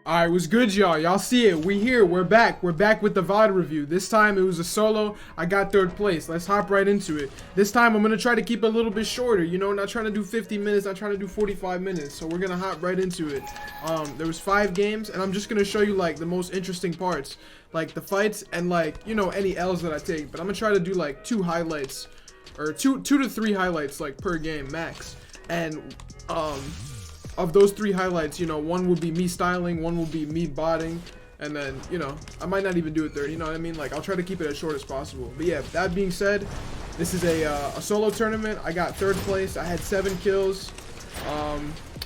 Alright, what's good, y'all? Y'all see it. We here. We're back. We're back with the VOD review. This time it was a solo. I got third place. Let's hop right into it. This time I'm going to try to keep it a little bit shorter. You know, not trying to do 50 minutes. Not trying to do 45 minutes. So we're going to hop right into it. There was 5 games, and I'm just going to show you, like, the most interesting parts. Like, the fights and, like, you know, any L's that I take. But I'm going to try to do, like, 2 highlights. Or 2 to 3 highlights, like, per game, max. And, of those 3 highlights, you know, one will be me styling, one will be me botting, and then, you know, I might not even do a third, you know what I mean? Like, I'll try to keep it as short as possible. But yeah, that being said, this is a solo tournament. I got 3rd place. I had 7 kills.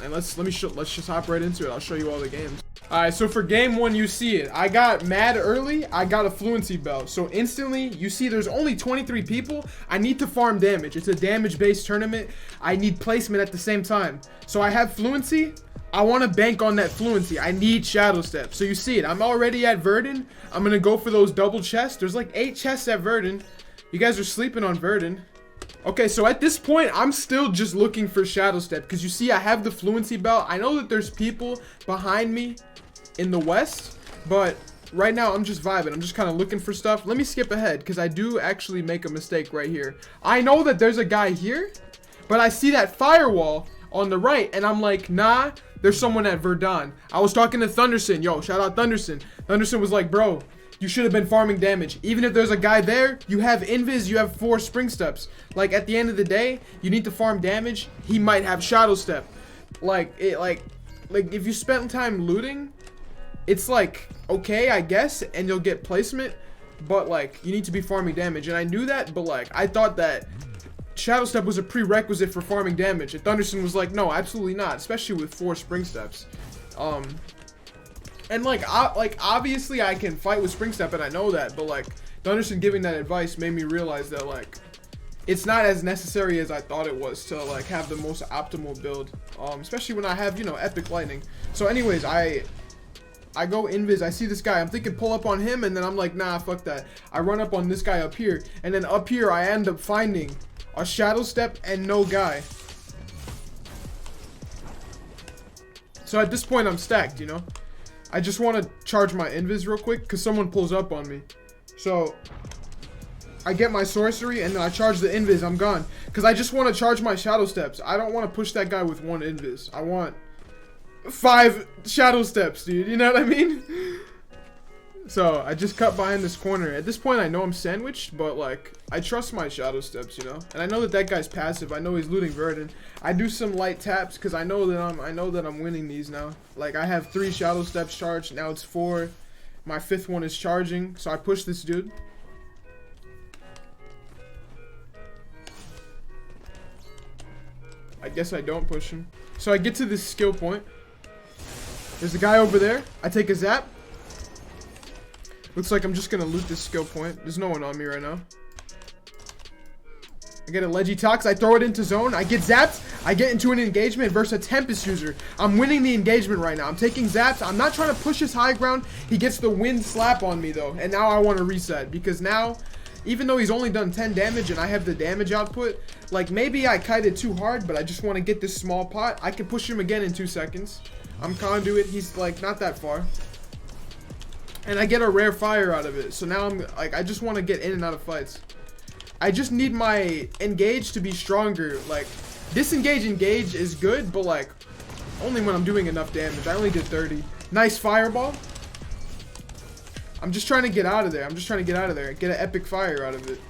And let's just hop right into it. I'll show you all the games. Alright, so for game 1, you see it. I got mad early. I got a fluency belt. So instantly, you see there's only 23 people. I need to farm damage. It's a damage-based tournament. I need placement at the same time. So I have fluency. I want to bank on that fluency. I need shadow step. So you see it. I'm already at Verdun. I'm going to go for those double chests. There's like 8 chests at Verdun. You guys are sleeping on Verdun. Okay, so at this point, I'm still just looking for shadow step. Because you see, I have the fluency belt. I know that there's people behind me in the west, but right now I'm just vibing. I'm just kind of looking for stuff. Let me skip ahead because I do actually make a mistake right here. I know that there's a guy here, but I see that firewall on the right and I'm like, nah, there's someone at Verdun. I was talking to Thunderson. Yo, shout out Thunderson. Thunderson was like, bro, you should have been farming damage. Even if there's a guy there, you have invis, you have 4 spring steps. Like, at the end of the day, you need to farm damage. He might have shadow step. Like if you spent time looting, it's like, okay, I guess, and you'll get placement, but like, you need to be farming damage. And I knew that, but like, I thought that shadow step was a prerequisite for farming damage. And Thunderson was like, no, absolutely not, especially with 4 spring steps. And like, obviously I can fight with spring step, and I know that, but like, Thunderson giving that advice made me realize that like, it's not as necessary as I thought it was to like have the most optimal build, especially when I have, you know, epic lightning. So anyways, I go invis, I see this guy, I'm thinking pull up on him, and then I'm like, nah, fuck that. I run up on this guy up here, and then up here I end up finding a shadow step and no guy. So at this point I'm stacked, you know. I just want to charge my invis real quick because someone pulls up on me. So I get my sorcery and then I charge the invis, I'm gone. Because I just want to charge my shadow steps. I don't want to push that guy with 1 invis. I want 5 shadow steps, dude. You know what I mean? So I just cut behind this corner. At this point, I know I'm sandwiched, but like, I trust my shadow steps, you know. And I know that that guy's passive. I know he's looting Verdun. I do some light taps because I know that I'm winning these now. Like, I have 3 shadow steps charged. Now it's 4. My 5th one is charging. So I push this dude. I guess I don't push him. So I get to this skill point. There's a guy over there. I take a zap. Looks like I'm just gonna loot this skill point. There's no one on me right now. I get a Legitox. I throw it into zone. I get zapped. I get into an engagement versus a Tempest user. I'm winning the engagement right now. I'm taking zaps. I'm not trying to push his high ground. He gets the wind slap on me though. And now I want to reset because now, even though he's only done 10 damage and I have the damage output, like maybe I kited too hard, but I just want to get this small pot. I can push him again in 2 seconds. I'm conduit. He's like not that far. And I get a rare fire out of it. So now I'm like, I just want to get in and out of fights. I just need my engage to be stronger. Like, disengage, engage is good, but like, only when I'm doing enough damage. I only did 30. Nice fireball. I'm just trying to get out of there. Get an epic fire out of it.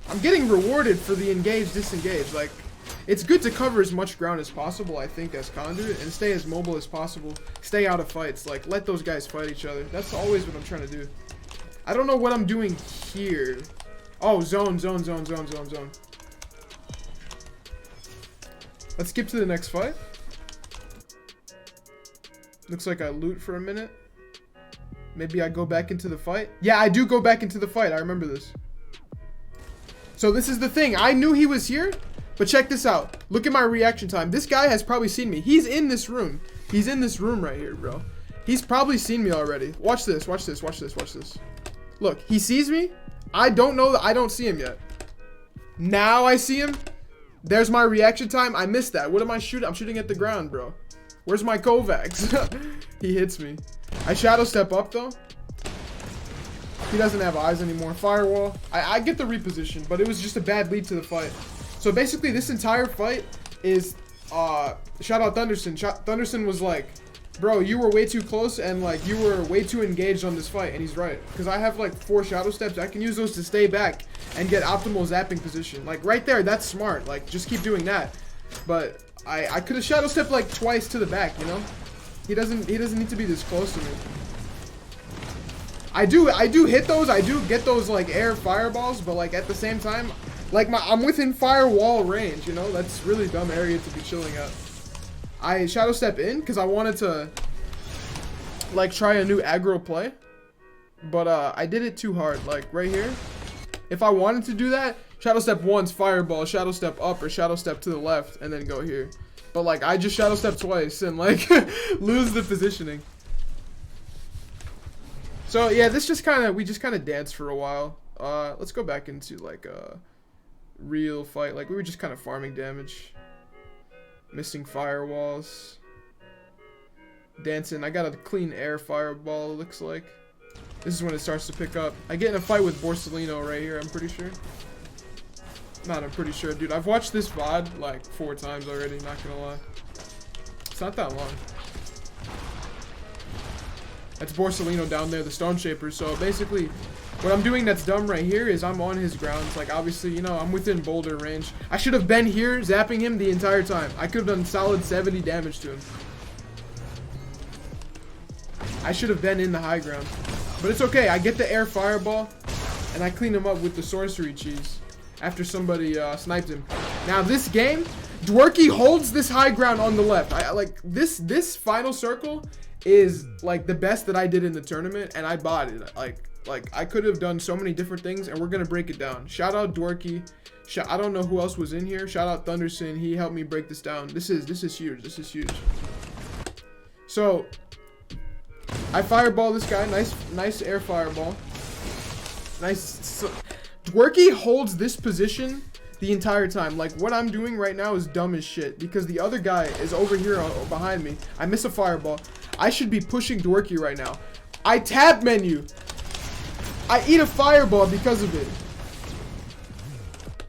I'm getting rewarded for the engage, disengage. Like, it's good to cover as much ground as possible, I think, as conduit, and stay as mobile as possible. Stay out of fights. Like, let those guys fight each other. That's always what I'm trying to do. I don't know what I'm doing here. Oh, zone. Let's skip to the next fight. Looks like I loot for a minute. Maybe I go back into the fight. Yeah, I do go back into the fight. I remember this. So this is the thing. I knew he was here. But check this out. Look at my reaction time. This guy has probably seen me. He's in this room. He's in this room right here, bro. He's probably seen me already. Watch this. Watch this. Watch this. Watch this. Look, he sees me. I don't know that I don't see him yet. Now I see him. There's my reaction time. I missed that. What am I shooting? I'm shooting at the ground, bro. Where's my Kovacs? He hits me. I shadow step up though. He doesn't have eyes anymore. Firewall. I get the reposition, but it was just a bad lead to the fight. So basically this entire fight is shout out Thunderson. Thunderson was like, bro, you were way too close and like you were way too engaged on this fight. And he's right, because I have like 4 shadow steps. I can use those to stay back and get optimal zapping position. Like right there, that's smart. Like just keep doing that. But I could have shadow stepped like twice to the back, you know? He doesn't need to be this close to me. I do hit those. I do get those like air fireballs, but like at the same time, like I'm within firewall range, you know? That's really dumb area to be chilling at. I shadow step in because I wanted to like try a new aggro play, but I did it too hard. Like right here, if I wanted to do that, shadow step once, fireball, shadow step up or shadow step to the left, and then go here. But like I just shadow step twice and like lose the positioning. So yeah, we just kind of danced for a while. Let's go back into like a real fight. Like we were just kind of farming damage. Missing firewalls. Dancing. I got a clean air fireball, it looks like. This is when it starts to pick up. I get in a fight with Borsellino right here, I'm pretty sure. I'm pretty sure, dude. I've watched this VOD like 4 times already, not gonna lie. It's not that long. That's Borsellino down there, the Stone Shaper. So basically, what I'm doing that's dumb right here is I'm on his grounds. Like, obviously, you know, I'm within boulder range. I should have been here zapping him the entire time. I could have done solid 70 damage to him. I should have been in the high ground. But it's okay. I get the air fireball, and I clean him up with the sorcery cheese after somebody sniped him. Now, this game, Dwerky holds this high ground on the left. I like this final circle is like the best that I did in the tournament, and I bought it. Like I could have done so many different things, and we're gonna break it down. Shout out Dwerky. I don't know who else was in here. Shout out Thunderson. He helped me break this down. This is huge. This is huge. So I fireball this guy. Nice air fireball. Nice. Dwerky holds this position the entire time. Like what I'm doing right now is dumb as shit because the other guy is over here behind me. I miss a fireball. I should be pushing Dwerky right now. I tab menu. I eat a fireball because of it.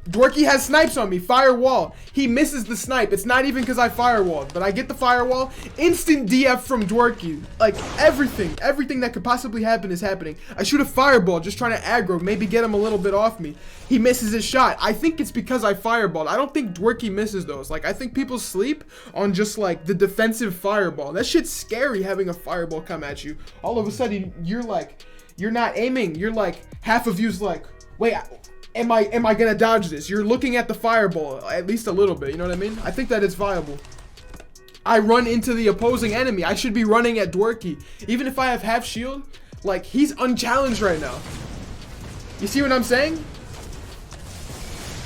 Dwerky has snipes on me. Firewall. He misses the snipe. It's not even because I firewalled, but I get the firewall. Instant DF from Dwerky. Like everything that could possibly happen is happening. I shoot a fireball just trying to aggro, maybe get him a little bit off me. He misses his shot. I think it's because I fireballed. I don't think Dwerky misses those. Like I think people sleep on just like the defensive fireball. That shit's scary having a fireball come at you. All of a sudden you're like, you're not aiming. You're like, half of you's like, wait, am I gonna dodge this? You're looking at the fireball at least a little bit, you know what I mean? I think that it's viable. I run into the opposing enemy. I should be running at Dwerky. Even if I have half shield, like he's unchallenged right now. You see what I'm saying?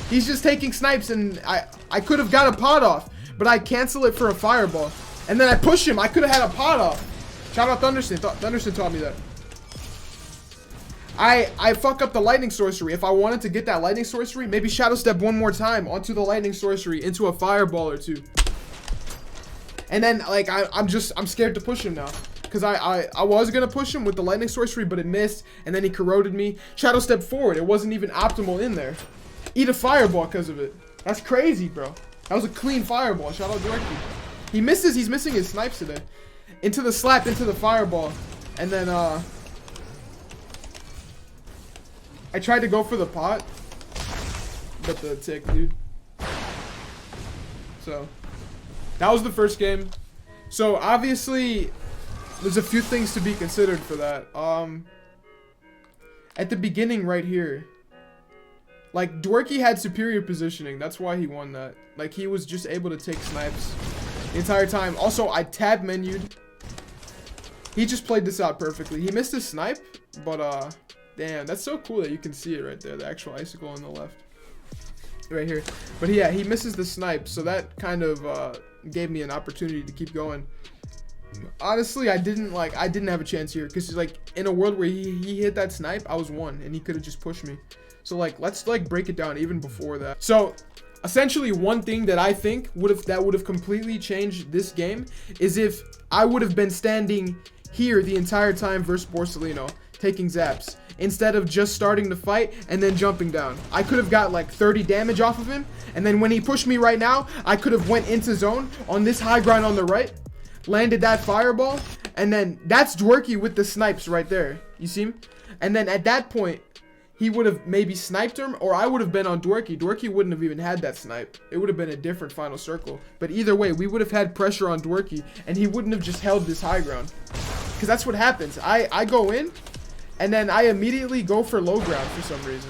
He's just taking snipes and I could have got a pot off, but I cancel it for a fireball. And then I push him. I could have had a pot off. Shout out Thunderson. Thunderson taught me that. I fuck up the lightning sorcery. If I wanted to get that lightning sorcery, maybe shadow step one more time onto the lightning sorcery into a fireball or two. And then like I'm scared to push him now. Because I was gonna push him with the lightning sorcery, but it missed, and then he corroded me. Shadow step forward. It wasn't even optimal in there. Eat a fireball because of it. That's crazy, bro. That was a clean fireball. Shout out Dwerky. He misses, he's missing his snipes today. Into the slap, into the fireball. And then I tried to go for the pot, but the tick, dude. So that was the first game. So obviously there's a few things to be considered for that. At the beginning right here, like Dwerky had superior positioning. That's why he won that. Like he was just able to take snipes the entire time. Also, I tab menued. He just played this out perfectly. He missed his snipe, but damn, that's so cool that you can see it right there, the actual icicle on the left. Right here. But yeah, he misses the snipe, so that kind of gave me an opportunity to keep going. Honestly, I didn't have a chance here, because like in a world where he hit that snipe, I was 1, and he could have just pushed me. So like, let's like break it down even before that. So Essentially, one thing that I think would have completely changed this game is if I would have been standing here the entire time versus Borsellino, taking zaps, instead of just starting the fight and then jumping down. I could have got like 30 damage off of him, and then when he pushed me right now, I could have went into zone on this high ground on the right, landed that fireball, and then that's Dwerky with the snipes right there. You see him? And then at that point, he would have maybe sniped him, or I would have been on Dwerky. Dwerky wouldn't have even had that snipe. It would have been a different final circle. But either way, we would have had pressure on Dwerky, and he wouldn't have just held this high ground. Because that's what happens. I go in, and then I immediately go for low ground for some reason.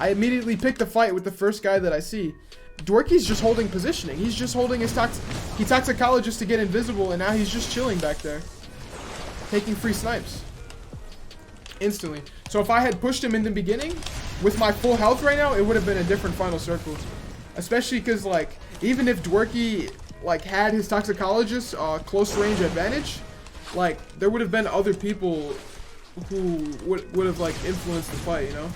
I immediately pick the fight with the first guy that I see. Dwerky's just holding positioning. He's just holding his toxicologist to get invisible, and now he's just chilling back there, taking free snipes instantly. So if I had pushed him in the beginning with my full health right now, it would have been a different final circle. Especially because, like, even if Dwerky like had his toxicologist close range advantage, like there would have been other people who would have like influenced the fight, you know?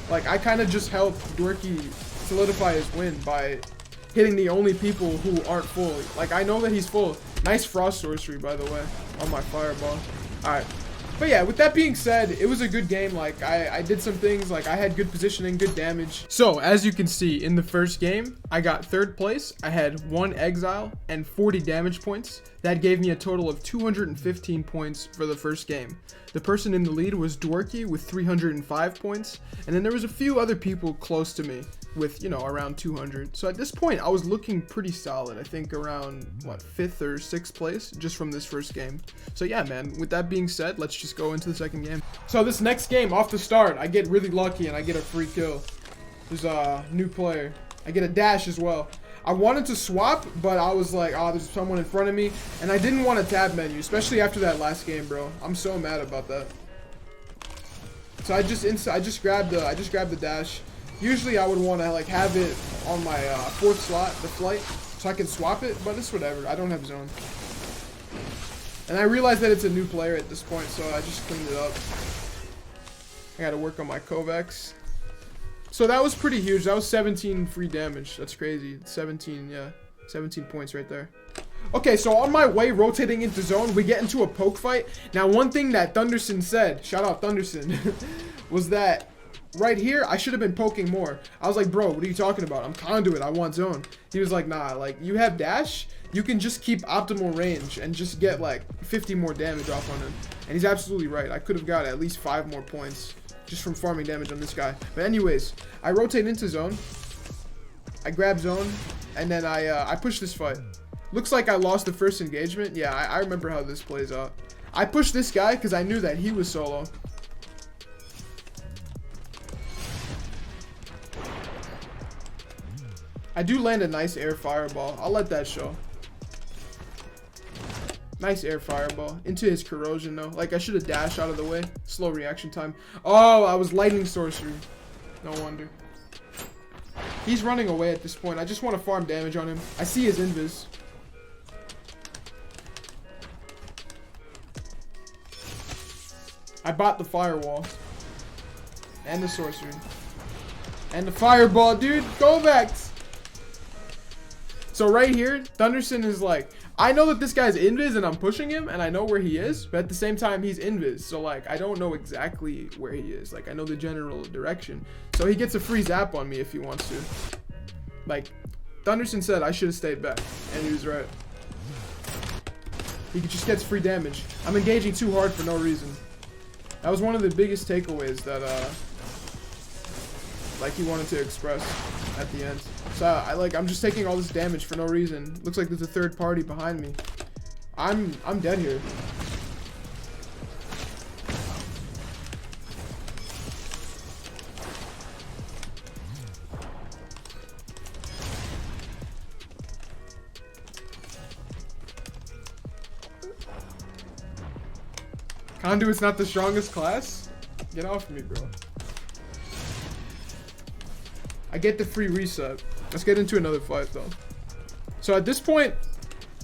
Like I kind of just helped Dwerky solidify his win by hitting the only people who aren't full. Like I know that he's full. Nice frost sorcery, by the way, on my fireball. All right. But yeah, with that being said, it was a good game. Like I did some things, like I had good positioning, good damage. So as you can see in the first game, I got 3rd place. I had 1 exile and 40 damage points. That gave me a total of 215 points for the first game. The person in the lead was Dwerky with 305 points. And then there was a few other people close to me with, you know, around 200. So at this point, I was looking pretty solid. I think around, what, 5th or 6th place just from this first game. So yeah, man, with that being said, let's just go into the second game. So this next game, off the start, I get really lucky and I get a free kill. There's a new player. I get a dash as well. I wanted to swap, but I was like, oh, there's someone in front of me. And I didn't want a tab menu, especially after that last game, bro. I'm so mad about that. So I just grabbed the dash. Usually I would want to like have it on my 4th slot, the flight, so I can swap it, but it's whatever. I don't have zone. And I realized that it's a new player at this point, so I just cleaned it up. I got to work on my Kovacs. So that was pretty huge. That was 17 free damage. That's crazy. 17, yeah. 17 points right there. Okay, so on my way rotating into zone, we get into a poke fight. Now, one thing that Thunderson said, shout out Thunderson, was that right here, I should have been poking more. I was like, bro, what are you talking about? I'm conduit. I want zone. He was like, nah, like, you have dash. You can just keep optimal range and just get, like, 50 more damage off on him. And he's absolutely right. I could have got at least 5 more points just from farming damage on this guy. But anyways, I rotate into zone. I grab zone. And then I push this fight. Looks like I lost the first engagement. Yeah, I remember how this plays out. I pushed this guy because I knew that he was solo. I do land a nice air fireball. I'll let that show. Nice air fireball. Into his corrosion though. Like I should have dashed out of the way. Slow reaction time. Oh, I was lightning sorcery. No wonder. He's running away at this point. I just want to farm damage on him. I see his invis. I bought the firewall. And the sorcery. And the fireball, dude. Go back. So right here, Thunderson is like, I know that this guy's invis and I'm pushing him and I know where he is, but at the same time he's invis. So like, I don't know exactly where he is. Like I know the general direction. So he gets a free zap on me if he wants to. Like Thunderson said, I should have stayed back, and he was right. He just gets free damage. I'm engaging too hard for no reason. That was one of the biggest takeaways that like he wanted to express at the end. So I'm just taking all this damage for no reason. Looks like there's a third party behind me. I'm dead here. Conduit's not the strongest class? Get off me, bro. I get the free reset. Let's get into another fight, though. So at this point,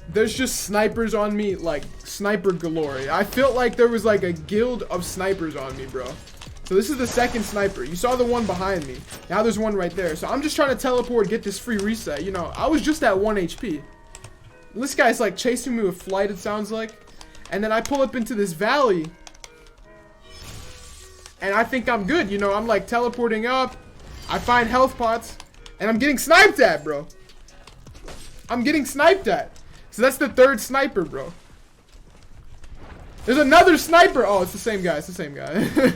there's just snipers on me, like sniper galore. I felt like there was like a guild of snipers on me, bro. So this is the second sniper. You saw the one behind me. Now there's one right there. So I'm just trying to teleport, get this free reset. You know, I was just at 1 HP. This guy's like chasing me with flight, it sounds like. And then I pull up into this valley. And I think I'm good. You know, I'm like teleporting up. I find health pots. And I'm getting sniped at, bro. I'm getting sniped at. So that's the third sniper, bro. There's another sniper. Oh, it's the same guy. It's the same guy.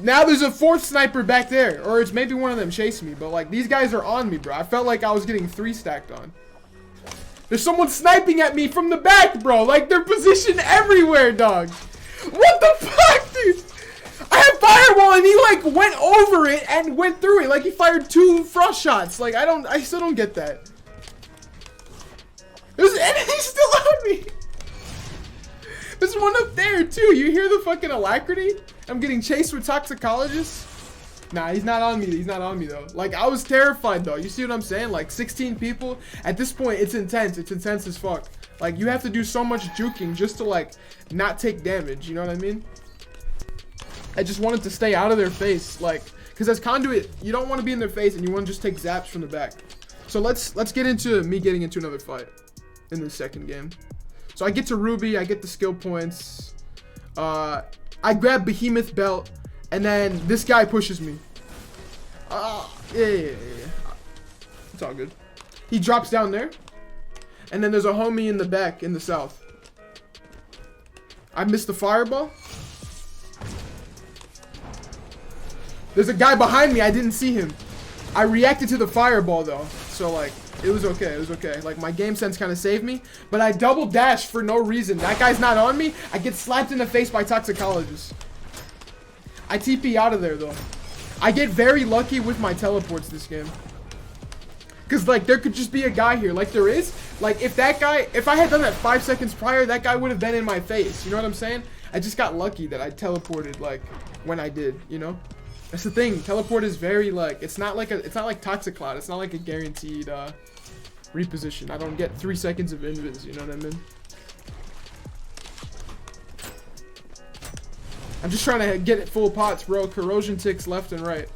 Now there's a fourth sniper back there. Or it's maybe one of them chasing me. But like, these guys are on me, bro. I felt like I was getting 3 stacked on. There's someone sniping at me from the back, bro. Like, they're positioned everywhere, dog. What the fuck, dude? I had firewall and he like went over it and went through it. Like, he fired 2 frost shots. Like, I still don't get that. There's enemies still on me. There's one up there too. You hear the fucking alacrity? I'm getting chased with toxicologists. Nah, he's not on me. He's not on me though. Like, I was terrified though. You see what I'm saying? Like 16 people. At this point, it's intense. It's intense as fuck. Like, you have to do so much juking just to like not take damage. You know what I mean? I just wanted to stay out of their face. Like, because as conduit, you don't want to be in their face and you want to just take zaps from the back. So let's get into me getting into another fight in the second game. So I get to Ruby. I get the skill points. I grab Behemoth belt. And then this guy pushes me. Yeah. It's all good. He drops down there. And then there's a homie in the back in the south. I missed the fireball. There's a guy behind me. I didn't see him. I reacted to the fireball though. So like, it was okay. It was okay. Like, my game sense kind of saved me. But I double dashed for no reason. That guy's not on me. I get slapped in the face by toxicologists. I TP out of there though. I get very lucky with my teleports this game. Cause like, there could just be a guy here, like there is. Like, if I had done that 5 seconds prior, that guy would have been in my face. You know what I'm saying? I just got lucky that I teleported like when I did. You know, that's the thing. Teleport is very like, it's not like Toxic Cloud. It's not like a guaranteed reposition. I don't get 3 seconds of invis. You know what I mean? I'm just trying to get it full pots, bro. Corrosion ticks left and right.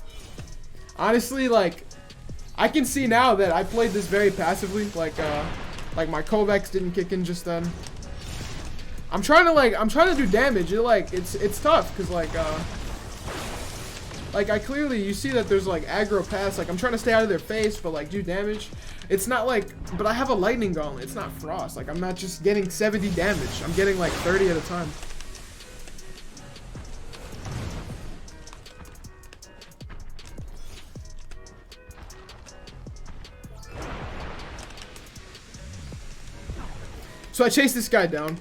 Honestly, like, I can see now that I played this very passively. Like my Kovacs didn't kick in just then. I'm trying to do damage. It's tough because like I clearly, you see that there's like aggro pass. Like, I'm trying to stay out of their face, but like do damage. It's not like, but I have a lightning gauntlet. It's not frost. Like, I'm not just getting 70 damage. I'm getting like 30 at a time. So I chased this guy down.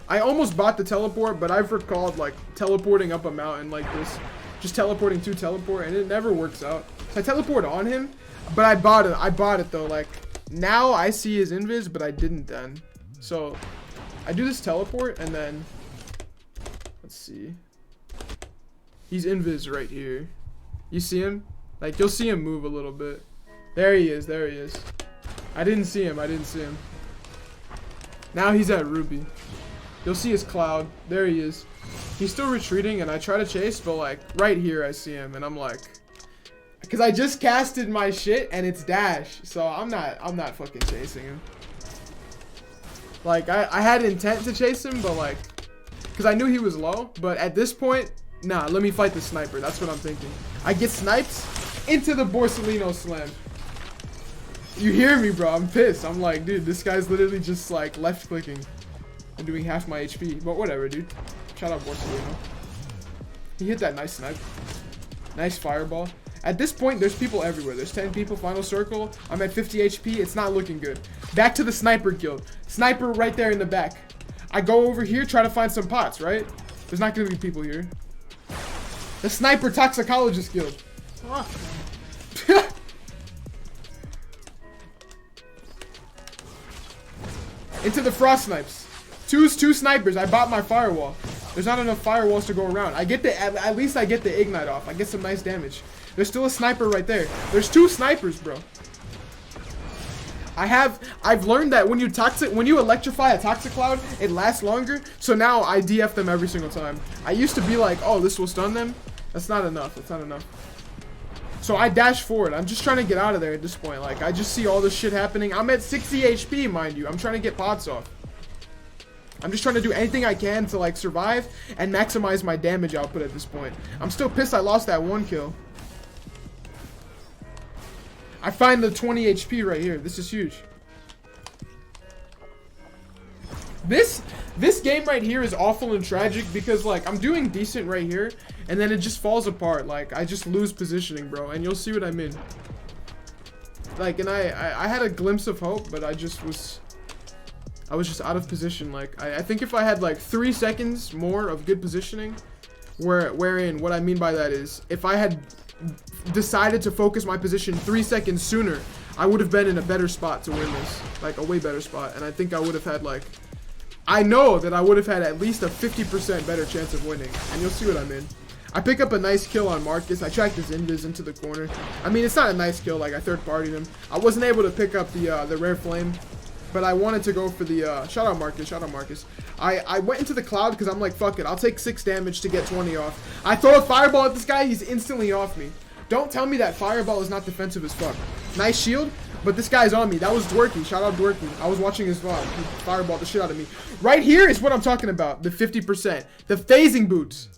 I almost bought the teleport, but I've recalled like teleporting up a mountain like this. Just teleporting to teleport, and it never works out. So I teleport on him, but I bought it though. Like, now I see his invis, but I didn't then. So I do this teleport, and then let's see. He's invis right here. You see him? Like, you'll see him move a little bit. There he is. There he is. I didn't see him. I didn't see him. Now he's at Ruby. You'll see his cloud. There he is. He's still retreating, and I try to chase, but like right here I see him, and I'm like, because I just casted my shit and it's dash, so I'm not fucking chasing him. Like, I had intent to chase him, but like, because I knew he was low, but at this point, nah, let me fight the sniper. That's what I'm thinking. I get sniped into the Borsellino slam. You hear me, bro? I'm pissed. I'm like, dude, this guy's literally just like left clicking and doing half my HP. But whatever, dude. Shout out Borsellino. He hit that nice snipe. Nice fireball. At this point, there's people everywhere. There's 10 people, final circle. I'm at 50 HP. It's not looking good. Back to the sniper guild. Sniper right there in the back. I go over here, try to find some pots, right? There's not going to be people here. The sniper toxicologist guild. Into the frost snipes. Two snipers. I bought my firewall. There's not enough firewalls to go around. I get the at least I get the ignite off. I get some nice damage. There's still a sniper right there. There's 2 snipers, bro. I've learned that when you electrify a toxic cloud, it lasts longer. So now I DF them every single time. I used to be like, oh, this will stun them. That's not enough. That's not enough. So I dash forward. I'm just trying to get out of there at this point. Like, I just see all this shit happening. I'm at 60 HP, mind you. I'm trying to get pots off. I'm just trying to do anything I can to, like, survive and maximize my damage output at this point. I'm still pissed I lost that one kill. I find the 20 HP right here. This is huge. This game right here is awful and tragic because, like, I'm doing decent right here, and then it just falls apart. Like, I just lose positioning, bro, and you'll see what I mean. Like, and I had a glimpse of hope, but I was just out of position. Like, I think if I had, like, 3 seconds more of good positioning, wherein what I mean by that is, if I had decided to focus my position 3 seconds sooner, I would have been in a better spot to win this. Like, a way better spot. And I think I would have had, like, I know that I would have had at least a 50% better chance of winning. And you'll see what I mean. I pick up a nice kill on Marcus. I tracked his invis into the corner. I mean, it's not a nice kill. Like, I third-partied him. I wasn't able to pick up the rare flame, but I wanted to go for the, shout out Marcus, shout out Marcus. I went into the cloud because I'm like, fuck it, I'll take 6 damage to get 20 off. I throw a fireball at this guy, he's instantly off me. Don't tell me that fireball is not defensive as fuck. Nice shield, but this guy's on me. That was Dwerky, shout out Dwerky. I was watching his vlog, he fireballed the shit out of me. Right here is what I'm talking about, the 50%. The phasing boots.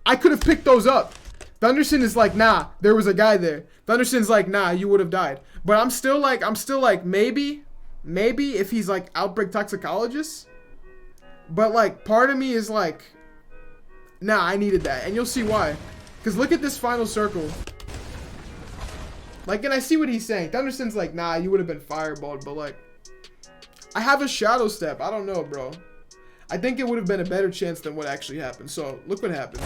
I could have picked those up. Thunderson is like, nah, there was a guy there. Thunderson's like, nah, you would have died. But I'm still like, maybe if he's like outbreak toxicologist. But like, part of me is like, nah, I needed that. And you'll see why. Because look at this final circle. Like, and I see what he's saying. Thunderson's like, nah, you would have been fireballed. But like, I have a shadow step. I don't know, bro. I think it would have been a better chance than what actually happened. So, look what happened.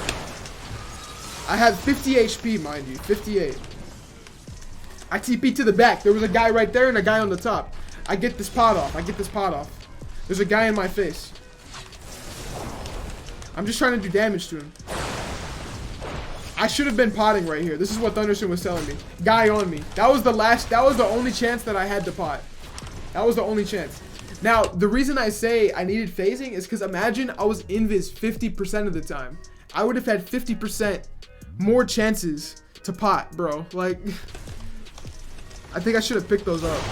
I had 50 HP, mind you. 58. I TP to the back. There was a guy right there and a guy on the top. I get this pot off. I get this pot off. There's a guy in my face. I'm just trying to do damage to him. I should have been potting right here. This is what Thunderson was telling me. Guy on me. That was the only chance that I had to pot. That was the only chance. Now, the reason I say I needed phasing is because imagine I was invis 50% of the time. I would have had 50% more chances to pot, bro. Like, I think I should have picked those up.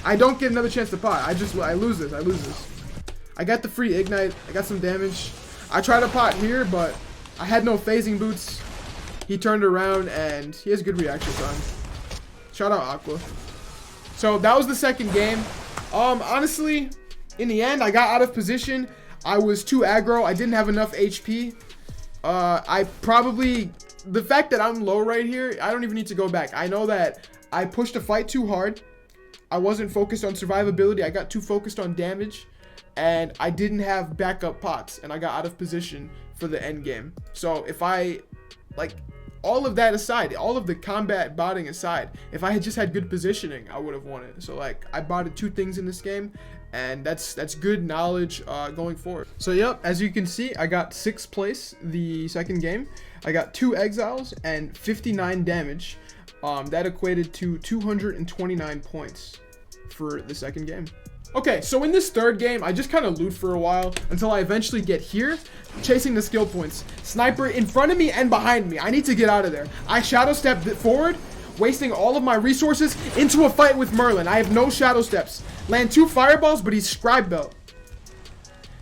I don't get another chance to pot. I lose this. I lose this. I got the free ignite. I got some damage. I tried to pot here, but I had no phasing boots. He turned around and he has good reaction time. Shout out Aqua. So that was the second game. Honestly, in the end, I got out of position. I was too aggro. I didn't have enough HP. The fact that I'm low right here, I don't even need to go back. I know that I pushed the fight too hard. I wasn't focused on survivability. I got too focused on damage. And I didn't have backup pots. And I got out of position for the end game. So if I, like, all of that aside, all of the combat botting aside, if I had just had good positioning, I would have won it. So like, I botted 2 things in this game, and that's good knowledge going forward. So yep, as you can see, I got 6th place the second game. I got 2 exiles and 59 damage. That equated to 229 points for the second game. Okay, so in this third game, I just kind of loot for a while until I eventually get here, chasing the skill points. Sniper in front of me and behind me. I need to get out of there. I shadow step forward, wasting all of my resources into a fight with Merlin. I have no shadow steps. Land 2 fireballs, but he's scribe belt.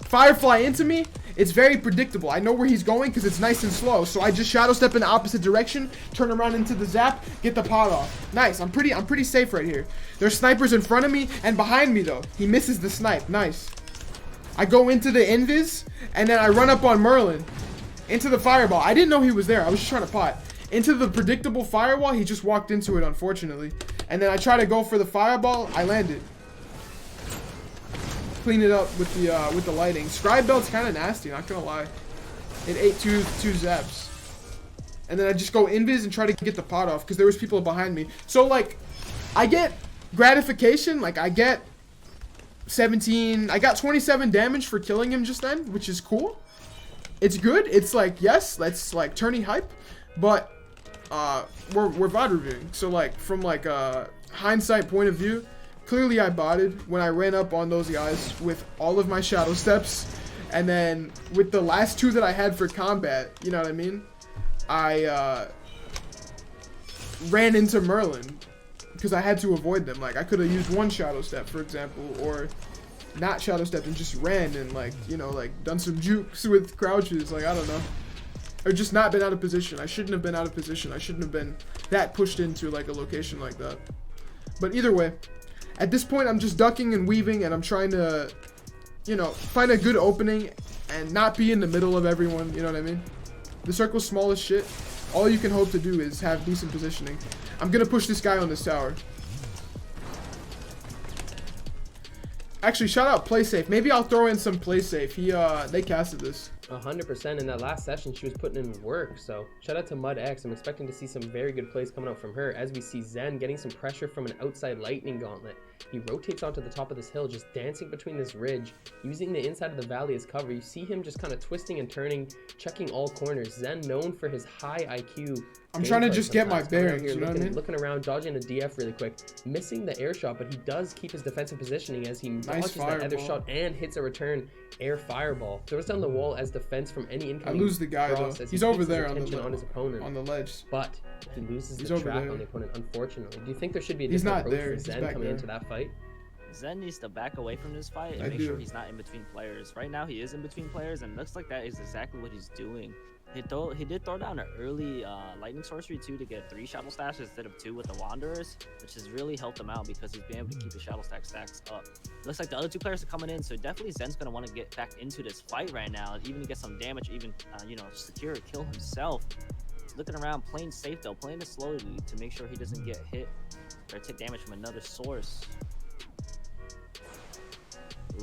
Firefly into me. It's very predictable. I know where he's going because it's nice and slow. So I just shadow step in the opposite direction, turn around into the zap, get the pot off. Nice. I'm pretty safe right here. There's snipers in front of me and behind me though. He misses the snipe. Nice. I go into the invis and then I run up on Merlin into the fireball. I didn't know he was there. I was just trying to pot. Into the predictable firewall. He just walked into it, unfortunately. And then I try to go for the fireball. I landed. Clean it up with the lighting. Scribe belt's kind of nasty, not gonna lie. It ate two zaps, and then I just go invis and try to get the pot off because there was people behind me. So like, I get gratification. Like I get 17. I got 27 damage for killing him just then, which is cool. It's good. It's like, yes, that's like tourney hype, but we're VOD reviewing, so like from like a hindsight point of view. clearly I botted when I ran up on those guys with all of my shadow steps. And then with the last 2 that I had for combat, you know what I mean? I ran into Merlin because I had to avoid them. Like, I could have used 1 shadow step, for example, or not shadow step and just ran and, like, you know, like done some jukes with crouches. Like, I don't know. Or just not been out of position. I shouldn't have been out of position. I shouldn't have been that pushed into, like, a location like that. But either way, at this point, I'm just ducking and weaving, and I'm trying to, you know, find a good opening and not be in the middle of everyone. You know what I mean? The circle's small as shit. All you can hope to do is have decent positioning. I'm gonna push this guy on this tower. Actually, shout out play safe. Maybe I'll throw in some play safe. They casted this. 100%. In that last session, she was putting in work. So shout out to Mud X. I'm expecting to see some very good plays coming out from her, as we see Zen getting some pressure from an outside lightning gauntlet. He rotates onto the top of this hill, just dancing between this ridge, using the inside of the valley as cover. You see him just kind of twisting and turning, checking all corners. Zen, known for his high IQ. I'm trying to just get my bearings, you know what I mean? Looking around, dodging a DF really quick, missing the air shot, but he does keep his defensive positioning as he dodges that other shot and hits a return air fireball. Throws down the wall as defense from any incoming. I lose the guy though. He's over there on his opponent, on the ledge. But he loses the track on the opponent, unfortunately. Do you think there should be a different approach for Zen coming into that fight? Zen needs to back away from this fight and make sure he's not in between players. Right now he is in between players, and looks like that is exactly what he's doing. He did throw down an early lightning sorcery too to get 3 shadow stacks instead of 2 with the wanderers, which has really helped him out because he's been able to keep the shadow stacks up. Looks like the other 2 players are coming in, so definitely Zen's gonna want to get back into this fight right now, even to get some damage, even you know, secure a kill himself. He's looking around, playing safe though, playing it slowly to make sure he doesn't get hit or take damage from another source.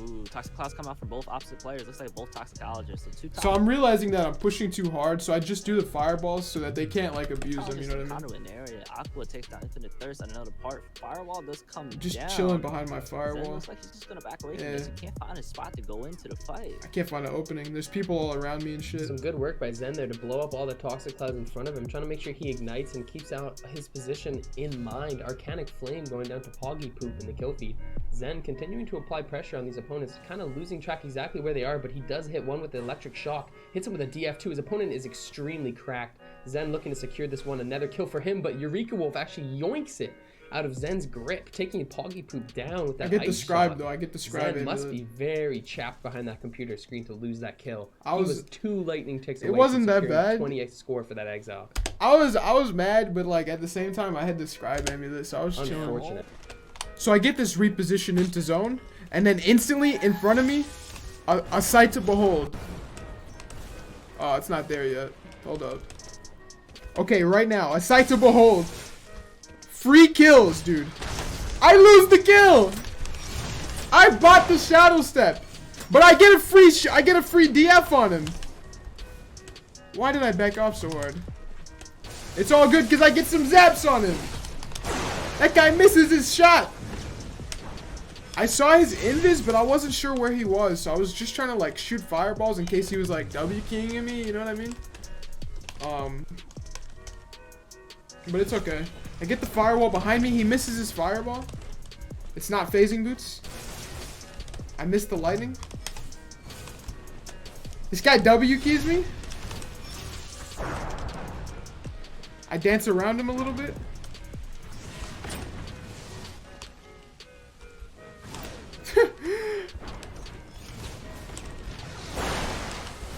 Ooh, Toxic Clouds come out for both opposite players. Looks like both toxicologists. So I'm realizing that I'm pushing too hard, so I just do the fireballs so that they can't like abuse them, you know what I mean? Area. Aqua takes down Infinite Thirst on another part. Firewall does come just down. Chilling behind my firewall. Zen looks like he's just gonna back away from this. He can't find a spot to go into the fight. I can't find an opening. There's people all around me and shit. Some good work by Zen there to blow up all the Toxic Clouds in front of him, trying to make sure he ignites and keeps out his position in mind. Arcanic Flame going down to Poggy Poop in the kill feed. Zen continuing to apply pressure on these opponents, kind of losing track exactly where they are, but he does hit one with the electric shock, hits him with a DF2. His opponent is extremely cracked. Zen looking to secure this one, another kill for him, but Eureka Wolf actually yoinks it out of Zen's grip, taking Poggy Poop down with that. I get the scribe shot. though. I get the scribe. Zen must be very chapped behind that computer screen to lose that kill. He was 2 lightning ticks away. It wasn't that bad. 20x score for that exile. I was mad, but like at the same time I had the scribe amulet, so I was chilling. Unfortunate. So I get this reposition into zone, and then instantly in front of me, a sight to behold. Oh, it's not there yet. Hold up. Okay, right now, a sight to behold. Free kills, dude. I lose the kill. I bought the shadow step, but I get a free DF on him. Why did I back off so hard? It's all good because I get some zaps on him. That guy misses his shot. I saw his invis, but I wasn't sure where he was, so I was just trying to like shoot fireballs in case he was like W keying me, you know what I mean? But it's okay. I get the firewall behind me. He misses his fireball. It's not phasing boots. I missed the lightning. This guy W keys me. I dance around him a little bit.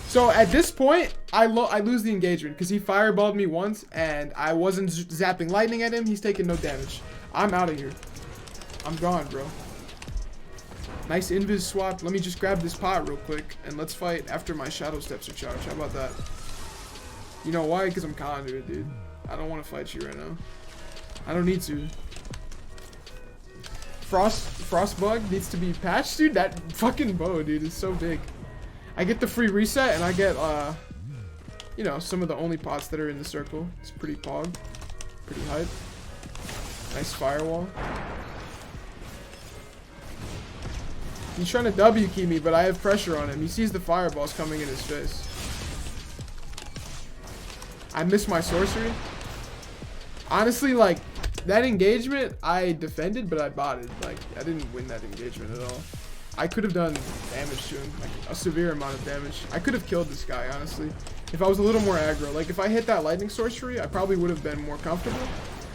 So at this point, I lose the engagement because he fireballed me once and I wasn't zapping lightning at him. He's taking no damage. I'm out of here. I'm gone, bro. Nice invis swap. Let me just grab this pot real quick and let's fight after my shadow steps are charged. How about that? You know why? Because I'm conduit, dude. I don't want to fight you right now. I don't need to. Frostbug needs to be patched, dude. That fucking bow, dude, is so big. I get the free reset and I get you know, some of the only pots that are in the circle. It's pretty pog, pretty hype. Nice firewall. He's trying to W key me, but I have pressure on him. He sees the fireballs coming in his face. I miss my sorcery. Honestly, like, that engagement I defended, but I botted. Like, I didn't win that engagement at all. I could have done damage to him, like a severe amount of damage. I could have killed this guy, honestly, if I was a little more aggro. Like, if I hit that lightning sorcery, I probably would have been more comfortable.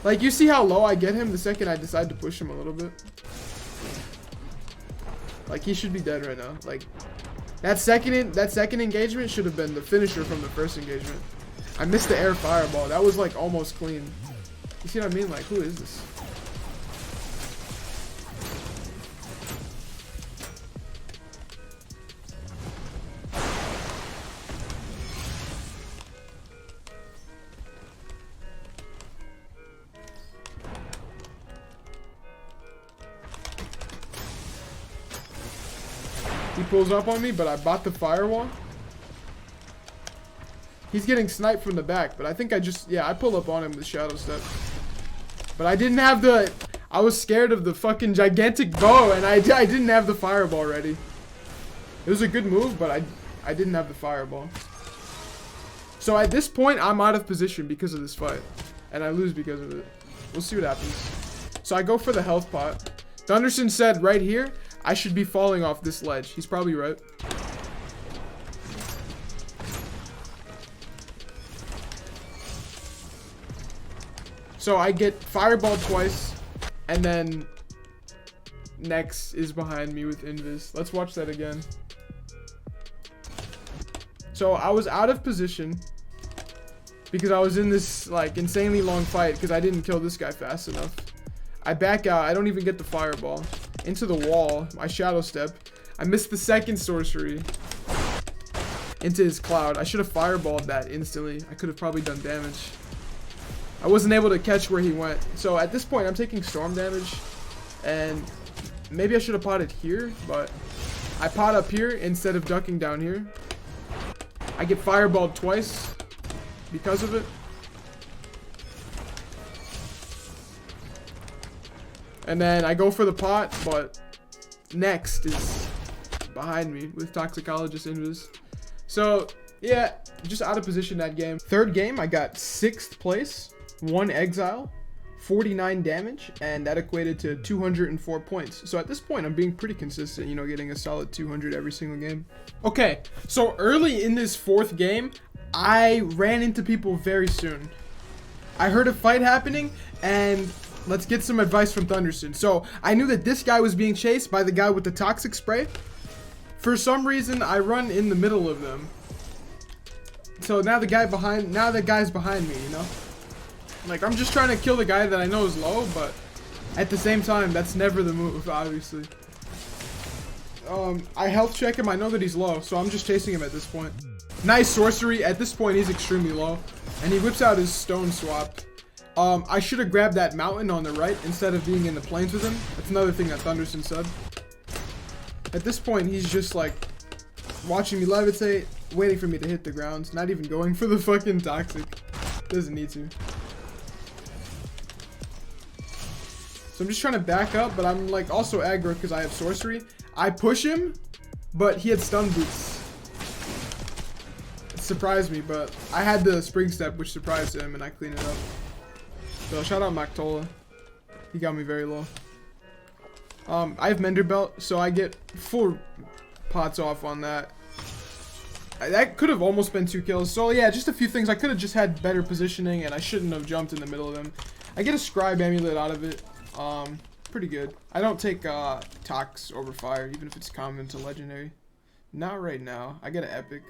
Like, you see how low I get him the second I decide to push him a little bit? Like, he should be dead right now. Like, that second engagement should have been the finisher from the first engagement. I missed the air fireball. That was, like, almost clean. You see what I mean? Like, who is this? He pulls up on me, but I bought the firewall. He's getting sniped from the back, but I think I just, yeah, I pull up on him with Shadow Step. But I didn't have the, I was scared of the fucking gigantic bow, and I didn't have the fireball ready. It was a good move, but I didn't have the fireball. So at this point, I'm out of position because of this fight. And I lose because of it. We'll see what happens. So I go for the health pot. Thunderson said right here, I should be falling off this ledge. He's probably right. So I get fireball twice, and then Nex is behind me with Invis. Let's watch that again. So I was out of position because I was in this like insanely long fight because I didn't kill this guy fast enough. I back out. I don't even get the fireball. Into the wall. My Shadow Step. I missed the second sorcery. Into his cloud. I should have fireballed that instantly. I could have probably done damage. I wasn't able to catch where he went. So at this point, I'm taking storm damage. And maybe I should have potted here. But I pot up here instead of ducking down here. I get fireballed twice because of it. And then I go for the pot, but Next is behind me with Toxicologist Invis. So, yeah, just out of position that game. Third game, I got 6th place, 1 exile, 49 damage, and that equated to 204 points. So at this point, I'm being pretty consistent, you know, getting a solid 200 every single game. Okay, so early in this 4th game, I ran into people very soon. I heard a fight happening, and let's get some advice from Thunderson. So I knew that this guy was being chased by the guy with the toxic spray. For some reason, I run in the middle of them. So now the guy's behind me, you know? Like, I'm just trying to kill the guy that I know is low, but at the same time, that's never the move, obviously. I health check him. I know that he's low, so I'm just chasing him at this point. Nice sorcery. At this point, he's extremely low. And he whips out his stone swap. I should have grabbed that mountain on the right instead of being in the plains with him. That's another thing that Thunderson said. At this point, he's just like watching me levitate, waiting for me to hit the ground, not even going for the fucking toxic. Doesn't need to. So I'm just trying to back up, but I'm like also aggro because I have sorcery. I push him, but he had stun boots. It surprised me, but I had the spring step, which surprised him, and I cleaned it up. So shout out Mactola. He got me very low. I have Mender Belt, so I get full pots off on that. That could have almost been 2 kills. So yeah, just a few things. I could have just had better positioning, and I shouldn't have jumped in the middle of them. I get a Scribe Amulet out of it. Pretty good. I don't take Tox over Fire, even if it's common to Legendary. Not right now. I get an Epic.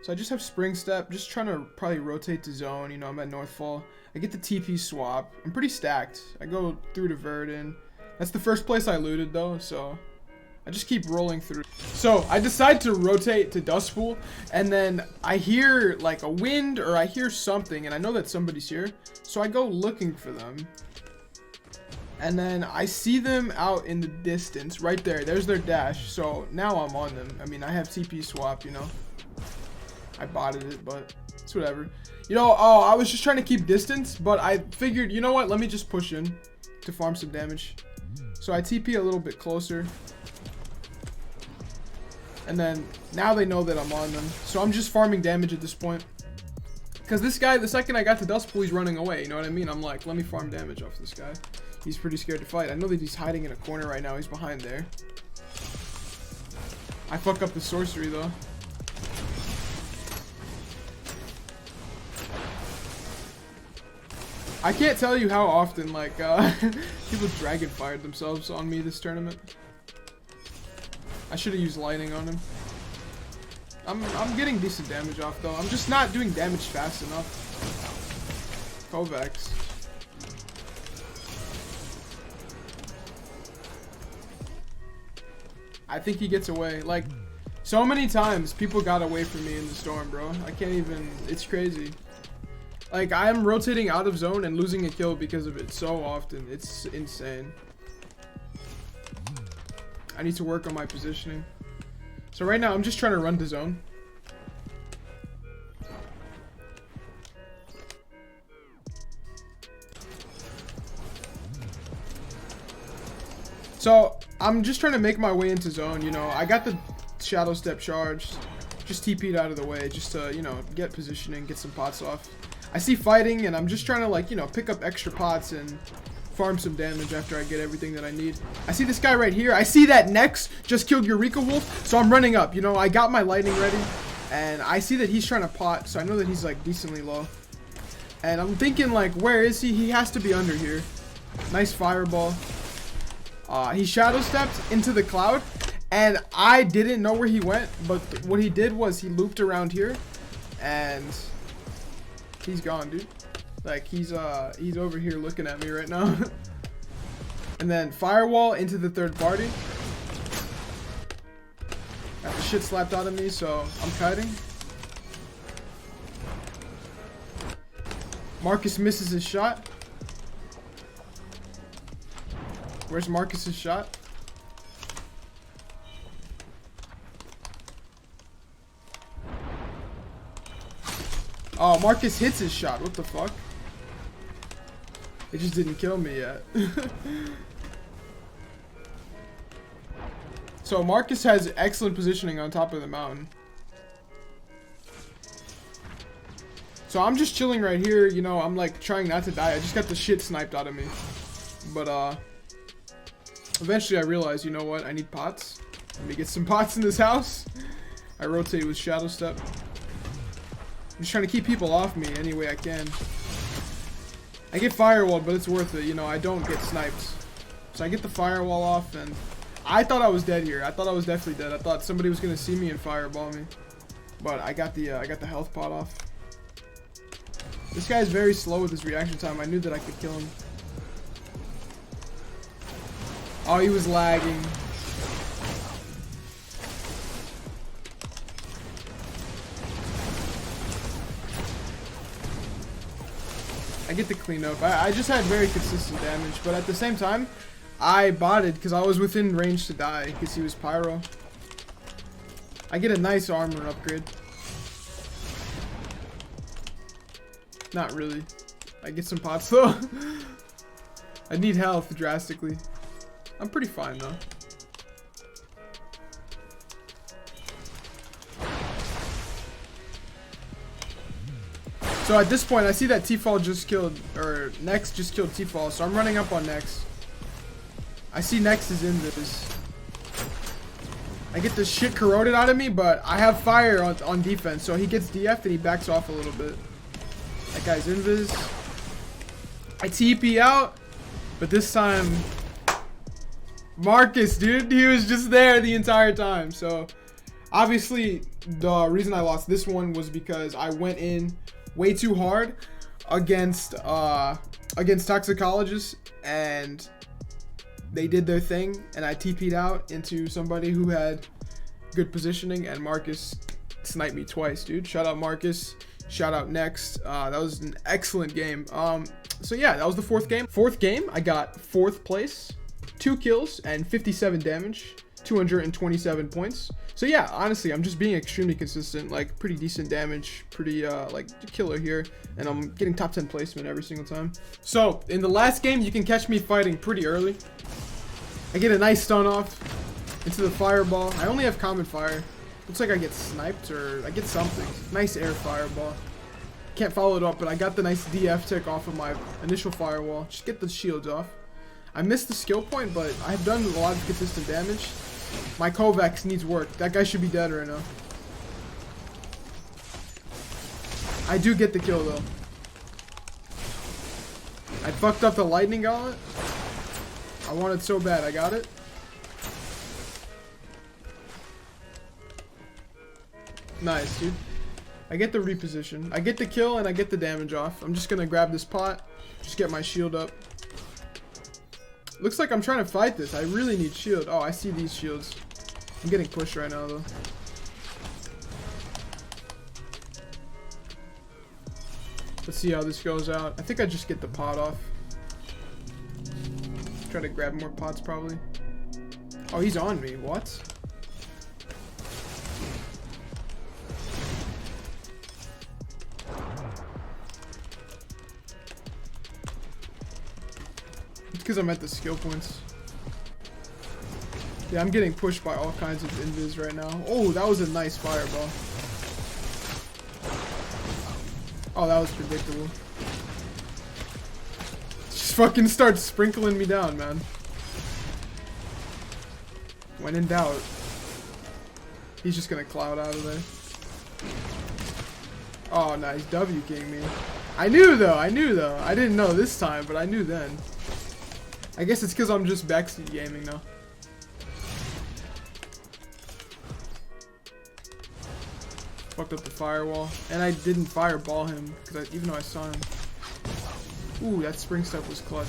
So I just have Spring Step, just trying to probably rotate to zone. You know, I'm at Northfall. I get the TP swap. I'm pretty stacked. I go through to Verdun. That's the first place I looted though, so I just keep rolling through. So I decide to rotate to Dustpool, and then I hear like a wind or I hear something, and I know that somebody's here. So I go looking for them. And then I see them out in the distance, right there. There's their dash. So now I'm on them. I mean, I have TP swap, you know. I botted it, but it's whatever. You know, oh, I was just trying to keep distance, but I figured, you know what? Let me just push in to farm some damage. So I TP a little bit closer. And then now they know that I'm on them. So I'm just farming damage at this point. Because this guy, the second I got to Dust Pool, he's running away. You know what I mean? I'm like, let me farm damage off this guy. He's pretty scared to fight. I know that he's hiding in a corner right now. He's behind there. I fuck up the sorcery, though. I can't tell you how often, like, people dragon fired themselves on me this tournament. I should have used lightning on him. I'm getting decent damage off though. I'm just not doing damage fast enough. Kovacs. I think he gets away. Like, so many times people got away from me in the storm, bro. I can't even, it's crazy. Like, I'm rotating out of zone and losing a kill because of it so often. It's insane. I need to work on my positioning. So right now, I'm just trying to run the zone. So, I'm just trying to make my way into zone, you know. I got the Shadow Step charged. Just TP'd out of the way, just to, you know, get positioning, get some pots off. I see fighting, and I'm just trying to, like, you know, pick up extra pots and farm some damage after I get everything that I need. I see this guy right here. I see that Nex just killed Eureka Wolf, so I'm running up. You know, I got my lightning ready, and I see that he's trying to pot, so I know that he's, like, decently low. And I'm thinking, like, where is he? He has to be under here. Nice fireball. He shadow stepped into the cloud, and I didn't know where he went, but what he did was he looped around here, and he's gone, dude. Like, he's over here looking at me right now. And then firewall into the third party. Got the shit slapped out of me, so I'm kiting. Marcus misses his shot. Where's Marcus's shot? Oh, Marcus hits his shot. What the fuck? It just didn't kill me yet. So Marcus has excellent positioning on top of the mountain. So I'm just chilling right here. You know, I'm like trying not to die. I just got the shit sniped out of me. But eventually I realized, you know what? I need pots. Let me get some pots in this house. I rotate with Shadow Step. I'm just trying to keep people off me any way I can. I get firewalled, but it's worth it. You know, I don't get sniped. So I get the firewall off, and I thought I was dead here. I thought I was definitely dead. I thought somebody was gonna see me and fireball me. But I got the health pot off. This guy's very slow with his reaction time. I knew that I could kill him. Oh, he was lagging. I get the cleanup. I just had very consistent damage, but at the same time, I botted because I was within range to die because he was pyro. I get a nice armor upgrade. Not really. I get some pots though. I need health drastically. I'm pretty fine though. So at this point, I see that T-Fall just killed, or Nex just killed T-Fall, so I'm running up on Nex. I see Nex is in this. I get this shit corroded out of me, but I have fire on defense, so he gets DF'd and he backs off a little bit. That guy's invis. I TP out, but this time, Marcus, dude, he was just there the entire time. So obviously, the reason I lost this one was because I went in way too hard against toxicologists, and they did their thing, and I TP'd out into somebody who had good positioning, and Marcus sniped me twice, dude. Shout out Marcus. Shout out Next. That was an excellent game. So yeah, that was the fourth game. Fourth game, I got 4th place, 2 kills and 57 damage, 227 points. So yeah, honestly, I'm just being extremely consistent, like pretty decent damage, pretty like killer here, and I'm getting top 10 placement every single time. So in the last game, you can catch me fighting pretty early. I get a nice stun off into the fireball. I only have common fire. Looks like I get sniped or I get something. Nice air fireball. can't follow it up, but I got the nice DF tick off of my initial firewall. Just get the shields off. I missed the skill point, but I've done a lot of consistent damage. My Kovacs needs work. That guy should be dead right now. I do get the kill though. I fucked up the lightning gauntlet. I wanted so bad. I got it. Nice, dude. I get the reposition. I get the kill and I get the damage off. I'm just gonna grab this pot. Just get my shield up. Looks like I'm trying to fight this. I really need shield. Oh, I see these shields. I'm getting pushed right now though. Let's see how this goes out. I think I just get the pot off. Try to grab more pots probably. Oh, he's on me. What? Because I'm at the skill points. Yeah, I'm getting pushed by all kinds of invis right now. Oh, that was a nice fireball. Oh, that was predictable. Just fucking start sprinkling me down, man. When in doubt. He's just gonna cloud out of there. Oh, nice. W king me. I knew though. I didn't know this time, but I knew then. I guess it's because I'm just backseat gaming now. Fucked up the firewall. And I didn't fireball him, because even though I saw him. Ooh, that spring step was clutch.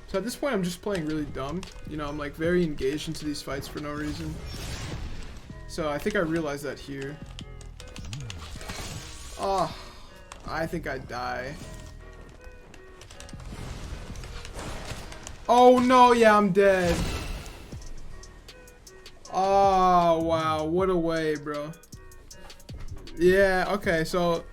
So at this point, I'm just playing really dumb. You know, I'm like very engaged into these fights for no reason. So I think I realized that here. Oh, I think I die. Oh no, yeah, I'm dead. Oh, wow, what a way, bro. Yeah, okay, so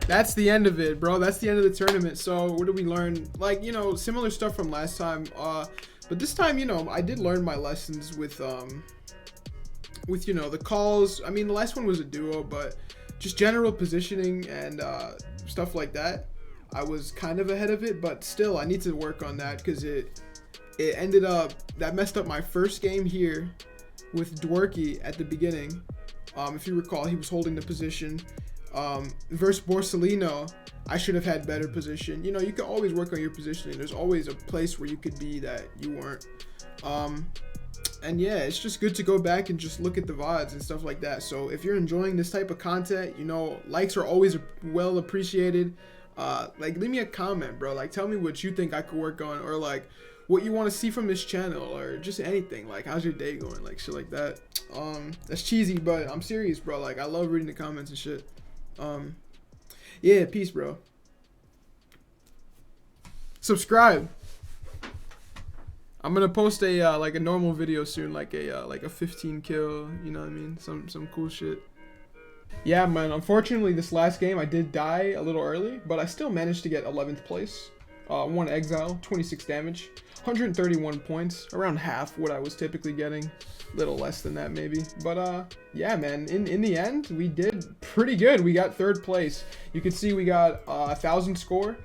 that's the end of it, bro. That's the end of the tournament. So what did we learn? Like, you know, similar stuff from last time. But this time, you know, I did learn my lessons with you know, the calls. I mean, the last one was a duo, but just general positioning and stuff like that. I was kind of ahead of it, but still I need to work on that because it ended up that messed up my first game here with Dworky at the beginning. If you recall, he was holding the position. Versus Borsellino, I should have had better position. You know, you can always work on your positioning. There's always a place where you could be that you weren't. And yeah, it's just good to go back and just look at the VODs and stuff like that. So if you're enjoying this type of content, you know, likes are always well appreciated. Like, leave me a comment, bro. Like, tell me what you think I could work on, or like what you want to see from this channel, or just anything. Like, how's your day going? Like, shit like that. That's cheesy, but I'm serious, bro. Like, I love reading the comments and shit. Yeah, peace, bro. Subscribe. I'm gonna post a like a normal video soon, like a 15 kill, you know what I mean? Some cool shit. Yeah, man, unfortunately this last game I did die a little early, but I still managed to get 11th place. 1 exile, 26 damage, 131 points, around half what I was typically getting. A little less than that maybe. But yeah, man, in the end we did pretty good. We got 3rd place. You can see we got 1,000 score,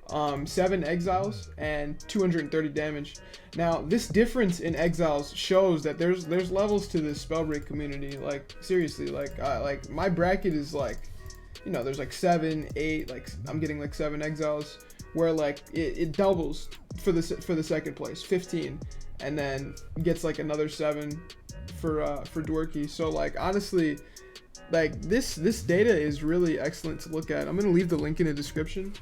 7 exiles, and 230 damage. Now this difference in exiles shows that there's levels to this Spellbreak community. Like, seriously, like my bracket is like, you know, there's like 7, 8, like I'm getting like 7 exiles, where like it doubles for the 2nd place, 15, and then gets like another 7 for Dworky. So like, honestly, like this data is really excellent to look at. I'm gonna leave the link in the description.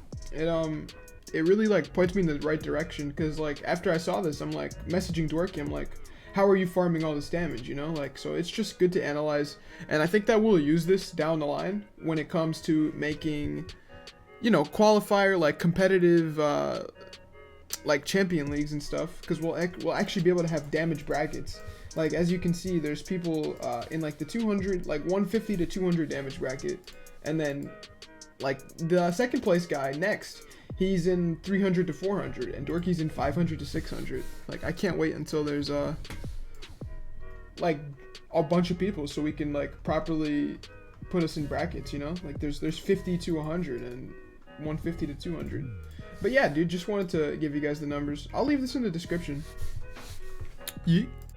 It really like points me in the right direction, because like after I saw this, I'm like messaging Dworky, I'm like, how are you farming all this damage, you know? Like, so it's just good to analyze, and I think that we'll use this down the line when it comes to making, you know, qualifier, like competitive like champion leagues and stuff, because we'll actually be able to have damage brackets. Like, as you can see, there's people in like the 200, like 150 to 200 damage bracket, and then like the 2nd place guy next, he's in 300 to 400, and Dworky's in 500 to 600. Like, I can't wait until there's like a bunch of people so we can like properly put us in brackets, you know? Like there's 50 to 100 and 150 to 200. But yeah, dude, just wanted to give you guys the numbers. I'll leave this in the description. Yeet.